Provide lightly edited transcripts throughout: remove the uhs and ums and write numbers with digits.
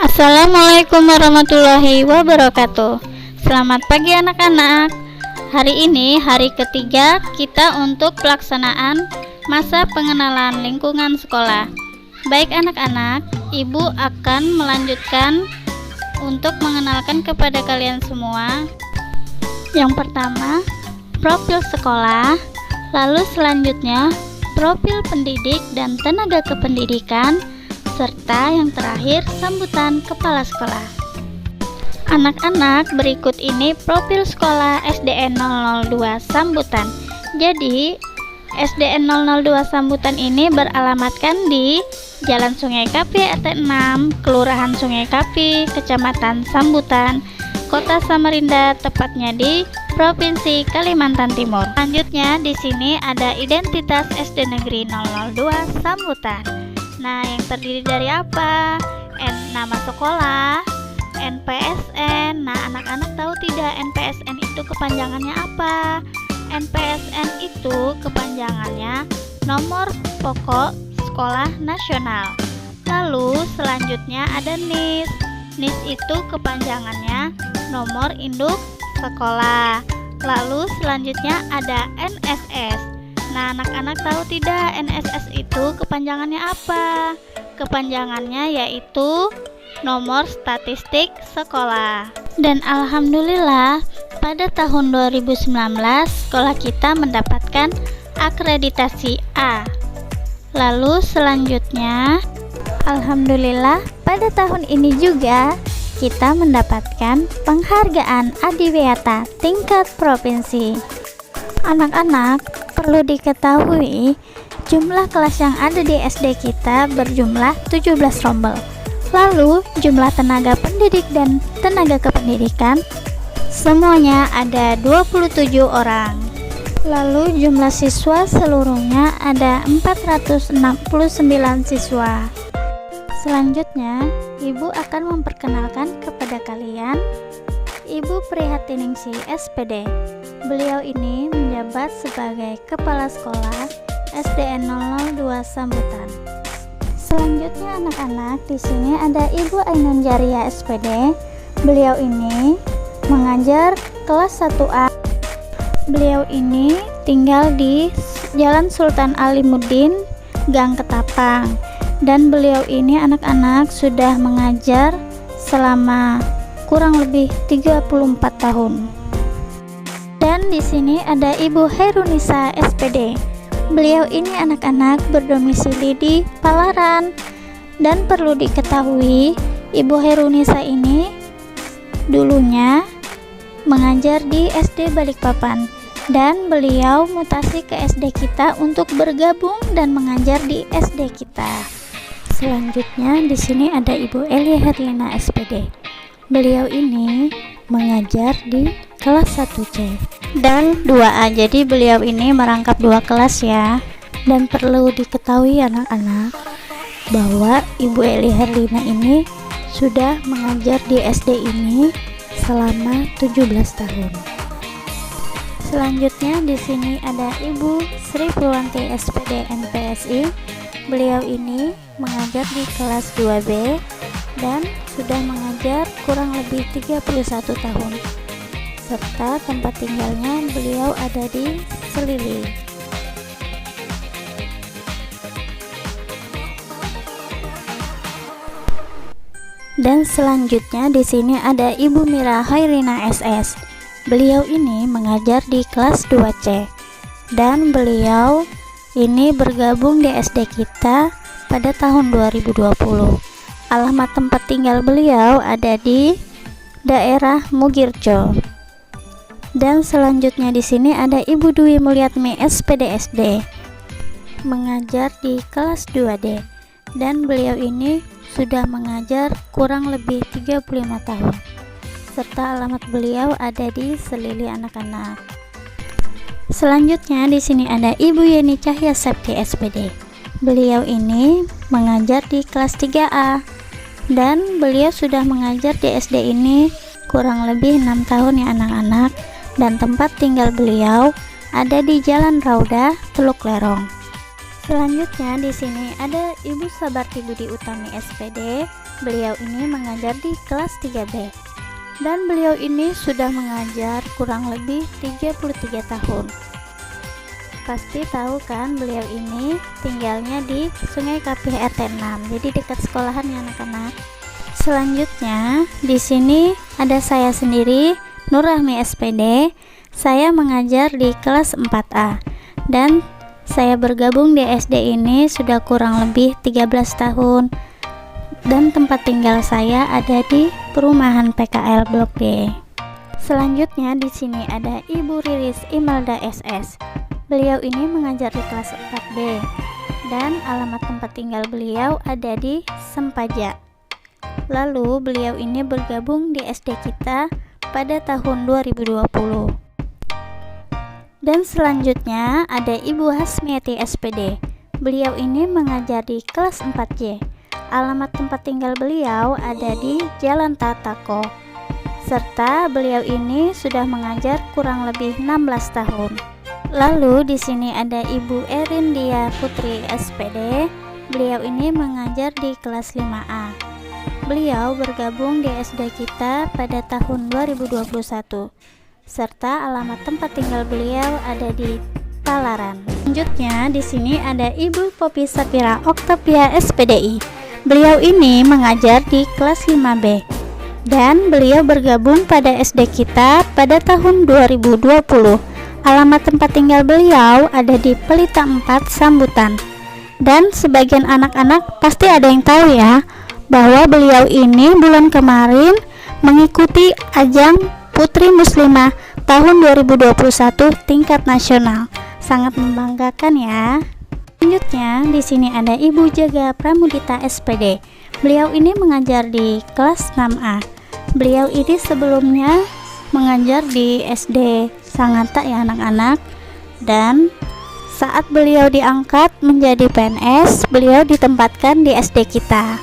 Assalamualaikum warahmatullahi wabarakatuh. Selamat pagi anak-anak. Hari ini hari ketiga kita untuk pelaksanaan masa pengenalan lingkungan sekolah. Baik anak-anak, Ibu akan melanjutkan untuk mengenalkan kepada kalian semua. Yang pertama, profil sekolah, lalu selanjutnya profil pendidik dan tenaga kependidikan, serta yang terakhir sambutan kepala sekolah. Anak-anak, berikut ini profil sekolah SDN 002 Sambutan. Jadi SDN 002 Sambutan ini beralamatkan di Jalan Sungai Kapi RT 6, Kelurahan Sungai Kapi, Kecamatan Sambutan, Kota Samarinda, tepatnya di Provinsi Kalimantan Timur. Selanjutnya di sini ada identitas SD Negeri 002 Sambutan. Nah, yang terdiri dari apa? Nama sekolah, NPSN. Nah, anak-anak tahu tidak NPSN itu kepanjangannya apa? NPSN itu kepanjangannya Nomor Pokok Sekolah Nasional. Lalu selanjutnya ada NIS. NIS itu kepanjangannya Nomor Induk Sekolah. Lalu selanjutnya ada NSS. Nah, anak-anak tahu tidak NSS itu kepanjangannya apa? Kepanjangannya yaitu Nomor Statistik Sekolah. Dan alhamdulillah pada tahun 2019 sekolah kita mendapatkan akreditasi A. Lalu selanjutnya alhamdulillah pada tahun ini juga kita mendapatkan penghargaan Adiwiyata tingkat provinsi. Anak-anak, perlu diketahui jumlah kelas yang ada di SD kita berjumlah 17 rombel. Lalu jumlah tenaga pendidik dan tenaga kependidikan semuanya ada 27 orang. Lalu jumlah siswa seluruhnya ada 469 siswa. Selanjutnya, Ibu akan memperkenalkan kepada kalian Ibu Prihatiningsih SPD. Beliau ini menjabat sebagai Kepala Sekolah SDN 002 Sambutan. Selanjutnya anak-anak, di sini ada Ibu Ainun Jaria SPD. Beliau ini mengajar kelas 1A. Beliau ini tinggal di Jalan Sultan Alimuddin, Gang Ketapang. Dan beliau ini anak-anak sudah mengajar selama kurang lebih 34 tahun. Dan di sini ada Ibu Hairunisa SPD. Beliau ini anak-anak berdomisili di Palaran. Dan perlu diketahui, Ibu Hairunisa ini dulunya mengajar di SD Balikpapan. Dan beliau mutasi ke SD kita untuk bergabung dan mengajar di SD kita. Selanjutnya di sini ada Ibu Elia Herlina SPD. Beliau ini mengajar di kelas 1C dan 2A. Jadi beliau ini merangkap 2 kelas ya. Dan perlu diketahui anak-anak bahwa Ibu Elia Herlina ini sudah mengajar di SD ini selama 17 tahun. Selanjutnya di sini ada Ibu Sri Purwanti SPD NPSI. Beliau ini mengajar di kelas 2B dan sudah mengajar kurang lebih 31 tahun. Serta tempat tinggalnya beliau ada di Selili. Dan selanjutnya di sini ada Ibu Mira Hairina SS. Beliau ini mengajar di kelas 2C dan beliau ini bergabung di SD kita pada tahun 2020. Alamat tempat tinggal beliau ada di daerah Mugirjo. Dan selanjutnya di sini ada Ibu Dwi Mulyatmi SPD mengajar di kelas 2D dan beliau ini sudah mengajar kurang lebih 35 tahun. Serta alamat beliau ada di Selili anak-anak. Selanjutnya di sini ada Ibu Yeni Cahya Septi SPD. Beliau ini mengajar di kelas 3A dan beliau sudah mengajar di SD ini kurang lebih 6 tahun ya anak-anak. Dan tempat tinggal beliau ada di Jalan Rauda, Teluk Lerong. Selanjutnya di sini ada Ibu Sabarti Budi Utami SPD. Beliau ini mengajar di kelas 3B. Dan beliau ini sudah mengajar kurang lebih 33 tahun. Pasti tahu kan, beliau ini tinggalnya di Sungai Kapih RT 6. Jadi dekat sekolahan ya anak-anak. Selanjutnya di sini ada saya sendiri, Nur Rahmi SPD. Saya mengajar di kelas 4A dan saya bergabung di SD ini sudah kurang lebih 13 tahun. Dan tempat tinggal saya ada di perumahan PKL Blok D. Selanjutnya di sini ada Ibu Riris Imelda SS. Beliau ini mengajar di kelas 4B dan alamat tempat tinggal beliau ada di Sempaja. Lalu beliau ini bergabung di SD kita pada tahun 2020. Dan selanjutnya ada Ibu Hasmiati SPD. Beliau ini mengajar di kelas 4C. Alamat tempat tinggal beliau ada di Jalan Tatako. Serta beliau ini sudah mengajar kurang lebih 16 tahun. Lalu di sini ada Ibu Erindia Putri SPD. Beliau ini mengajar di kelas 5A. Beliau bergabung di SD kita pada tahun 2021. Serta alamat tempat tinggal beliau ada di Palaran. Selanjutnya di sini ada Ibu Popi Sapira Oktavia SPDI. Beliau ini mengajar di kelas 5B dan beliau bergabung pada SD kita pada tahun 2020. Alamat tempat tinggal beliau ada di Pelita 4 Sambutan. Dan sebagian anak-anak pasti ada yang tahu ya, bahwa beliau ini bulan kemarin mengikuti ajang Putri Muslimah tahun 2021 tingkat nasional. Sangat membanggakan ya. Selanjutnya di sini ada Ibu Jaga Pramudita SPD. Beliau ini mengajar di kelas 6A. Beliau ini sebelumnya mengajar di SD Sangatta ya anak-anak. Dan saat beliau diangkat menjadi PNS, beliau ditempatkan di SD kita.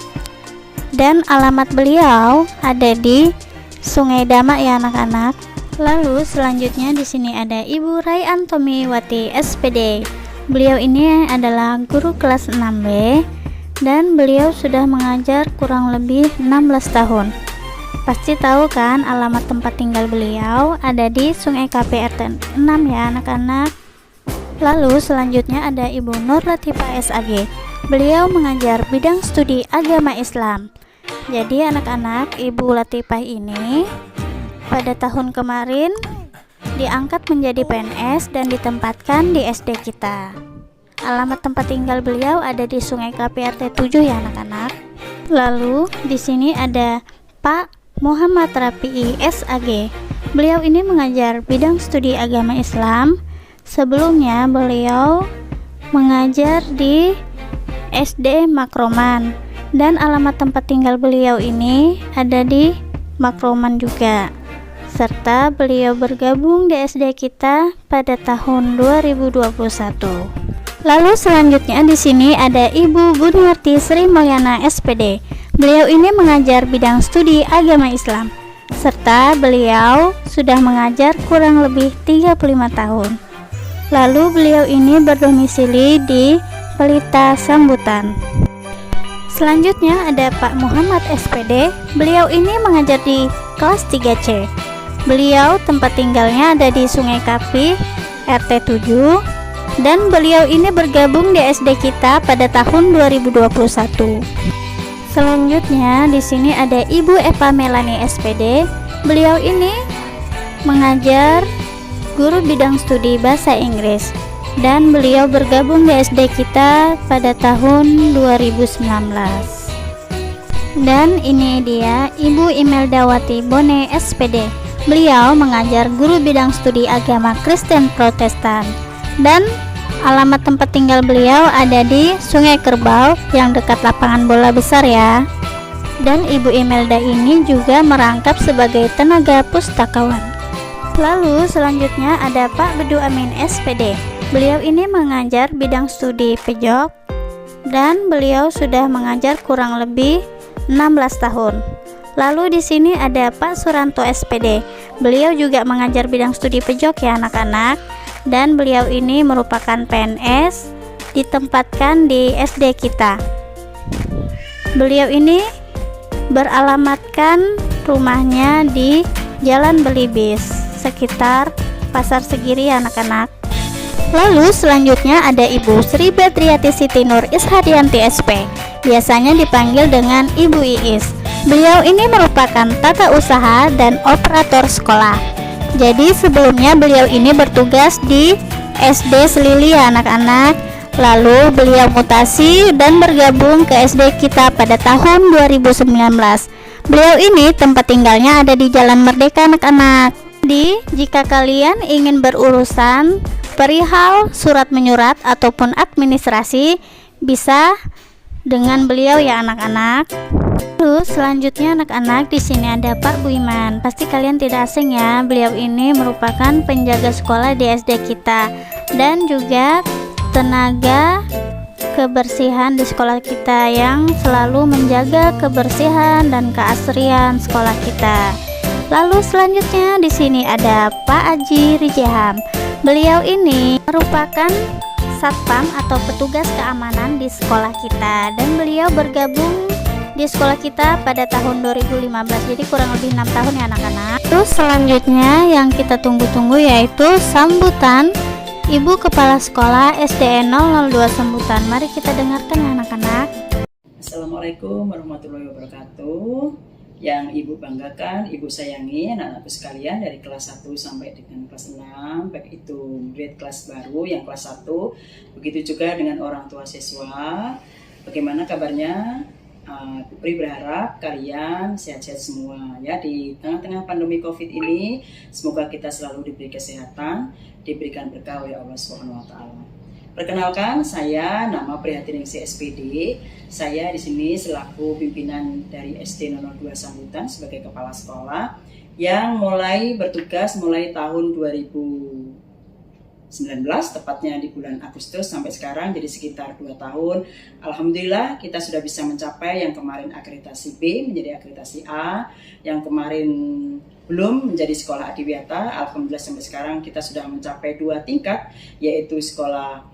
Dan alamat beliau ada di Sungai Dama ya anak-anak. Lalu selanjutnya di sini ada Ibu Rai Antomiwati SPD. Beliau ini adalah guru kelas 6B dan beliau sudah mengajar kurang lebih 16 tahun. Pasti tahu kan alamat tempat tinggal beliau ada di Sungai Kapih RT 6 ya anak-anak. Lalu selanjutnya ada Ibu Nur Latifah SAG. Beliau mengajar bidang studi agama Islam. Jadi anak-anak, Ibu Latifah ini pada tahun kemarin diangkat menjadi PNS dan ditempatkan di SD kita. Alamat tempat tinggal beliau ada di Sungai Kapih RT 7 ya anak-anak. Lalu di sini ada Pak Muhammad Rafi'i SAG. Beliau ini mengajar bidang studi agama Islam. Sebelumnya beliau mengajar di SD Makroman dan alamat tempat tinggal beliau ini ada di Makroman juga. Serta beliau bergabung di SD kita pada tahun 2021. Lalu selanjutnya di sini ada Ibu Buniarti Sri Mulyana SPD. Beliau ini mengajar bidang studi agama Islam. Serta beliau sudah mengajar kurang lebih 35 tahun. Lalu beliau ini berdomisili di Pelita Sambutan. Selanjutnya ada Pak Muhammad SPD. Beliau ini mengajar di kelas 3C. Beliau tempat tinggalnya ada di Sungai Kapih RT 7 dan beliau ini bergabung di SD kita pada tahun 2021. Selanjutnya di sini ada Ibu Eva Melani SPD. Beliau ini mengajar guru bidang studi bahasa Inggris dan beliau bergabung di SD kita pada tahun 2019. Dan ini dia Ibu Imeldawati Bone SPD. Beliau mengajar guru bidang studi agama Kristen Protestan dan alamat tempat tinggal beliau ada di Sungai Kerbau yang dekat lapangan bola besar ya. Dan Ibu Imelda ini juga merangkap sebagai tenaga pustakawan. Lalu selanjutnya ada Pak Bedu Amin SPD. Beliau ini mengajar bidang studi pejok dan beliau sudah mengajar kurang lebih 16 tahun. Lalu di sini ada Pak Suranto SPD. Beliau juga mengajar bidang studi pejok ya anak-anak. Dan beliau ini merupakan PNS ditempatkan di SD kita. Beliau ini beralamatkan rumahnya di Jalan Belibis, sekitar Pasar Segiri anak-anak. Lalu selanjutnya ada Ibu Sri Badriati Siti Nur Ishadianti SP, biasanya dipanggil dengan Ibu Iis. Beliau ini merupakan tata usaha dan operator sekolah. Jadi sebelumnya beliau ini bertugas di SD Selili anak-anak. Lalu beliau mutasi dan bergabung ke SD kita pada tahun 2019. Beliau ini tempat tinggalnya ada di Jalan Merdeka anak-anak. Jika kalian ingin berurusan perihal surat menyurat ataupun administrasi, bisa dengan beliau ya anak-anak. Lalu selanjutnya anak-anak, di sini ada Pak Buiman. Pasti kalian tidak asing ya, beliau ini merupakan penjaga sekolah di SD kita dan juga tenaga kebersihan di sekolah kita yang selalu menjaga kebersihan dan keasrian sekolah kita. Lalu selanjutnya di sini ada Pak Aji Rijeham. Beliau ini merupakan satpam atau petugas keamanan di sekolah kita dan beliau bergabung di sekolah kita pada tahun 2015, jadi kurang lebih 6 tahun ya anak-anak. Terus selanjutnya yang kita tunggu-tunggu yaitu sambutan Ibu Kepala Sekolah SDN 002 Sambutan. Mari kita dengarkan ya anak-anak. Assalamualaikum warahmatullahi wabarakatuh. Yang Ibu banggakan, Ibu sayangi anak-anakku sekalian dari kelas 1 sampai dengan kelas 6, baik itu murid kelas baru yang kelas 1, begitu juga dengan orang tua siswa. Bagaimana kabarnya? Putri berharap kalian sehat-sehat semua ya di tengah-tengah pandemi COVID ini. Semoga kita selalu diberi kesehatan, diberikan berkah oleh Allah SWT. Perkenalkan, saya nama Prihatiningsi SPD. Saya di sini selaku pimpinan dari SD 002 Sambutan sebagai kepala sekolah yang mulai bertugas mulai tahun 2019, tepatnya di bulan Agustus sampai sekarang, jadi sekitar 2 tahun. Alhamdulillah kita sudah bisa mencapai yang kemarin akreditasi B menjadi akreditasi A, yang kemarin belum menjadi sekolah adiwiyata. Alhamdulillah sampai sekarang kita sudah mencapai 2 tingkat, yaitu sekolah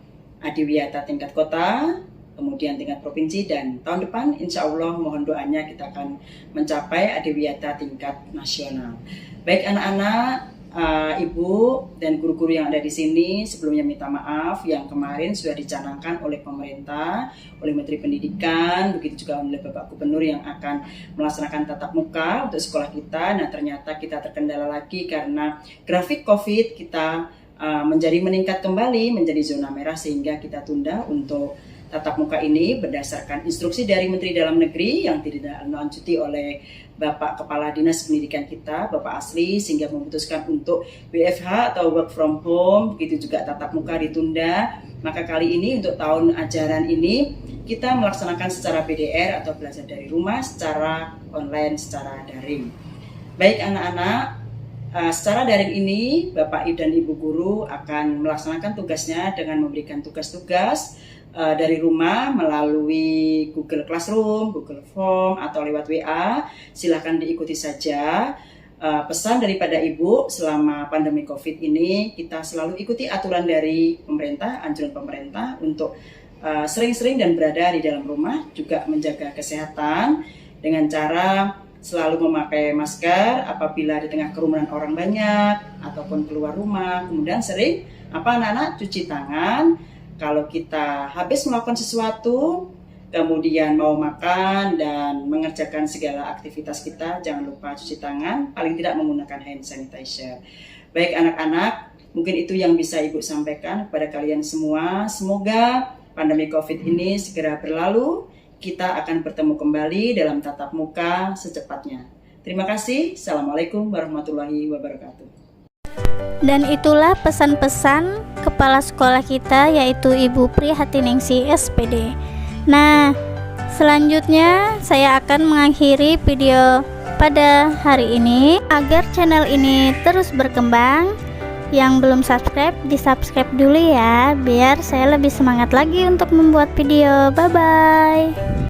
adiwiyata tingkat kota, kemudian tingkat provinsi, dan tahun depan insya Allah mohon doanya kita akan mencapai adiwiyata tingkat nasional. Baik anak-anak, Ibu dan guru-guru yang ada di sini, sebelumnya minta maaf yang kemarin sudah dicanangkan oleh pemerintah, oleh Menteri Pendidikan, begitu juga oleh Bapak Gubernur yang akan melaksanakan tatap muka untuk sekolah kita. Nah ternyata kita terkendala lagi karena grafik COVID kita menjadi meningkat kembali menjadi zona merah, sehingga kita tunda untuk tatap muka ini berdasarkan instruksi dari Menteri Dalam Negeri yang ditindaklanjuti oleh Bapak Kepala Dinas Pendidikan kita, Bapak Asli, sehingga memutuskan untuk WFH atau work from home, begitu juga tatap muka ditunda. Maka kali ini untuk tahun ajaran ini kita melaksanakan secara PDR atau belajar dari rumah, secara online, secara daring. Baik anak-anak, secara daring ini Bapak dan Ibu Guru akan melaksanakan tugasnya dengan memberikan tugas-tugas dari rumah melalui Google Classroom, Google Form, atau lewat WA. Silakan diikuti saja. Pesan daripada Ibu, selama pandemi COVID ini kita selalu ikuti aturan dari pemerintah, anjuran pemerintah untuk sering-sering dan berada di dalam rumah, juga menjaga kesehatan dengan cara selalu memakai masker apabila di tengah kerumunan orang banyak ataupun keluar rumah. Kemudian sering anak-anak cuci tangan. Kalau kita habis melakukan sesuatu, kemudian mau makan dan mengerjakan segala aktivitas kita, jangan lupa cuci tangan, paling tidak menggunakan hand sanitizer. Baik anak-anak, mungkin itu yang bisa Ibu sampaikan kepada kalian semua. Semoga pandemi COVID ini segera berlalu, kita akan bertemu kembali dalam tatap muka secepatnya. Terima kasih. Assalamualaikum warahmatullahi wabarakatuh. Dan itulah pesan-pesan kepala sekolah kita, yaitu Ibu Prihatiningsi SPD. Nah, selanjutnya saya akan mengakhiri video pada hari ini. Agar channel ini terus berkembang, yang belum subscribe, di-subscribe dulu ya, biar saya lebih semangat lagi untuk membuat video. Bye-bye.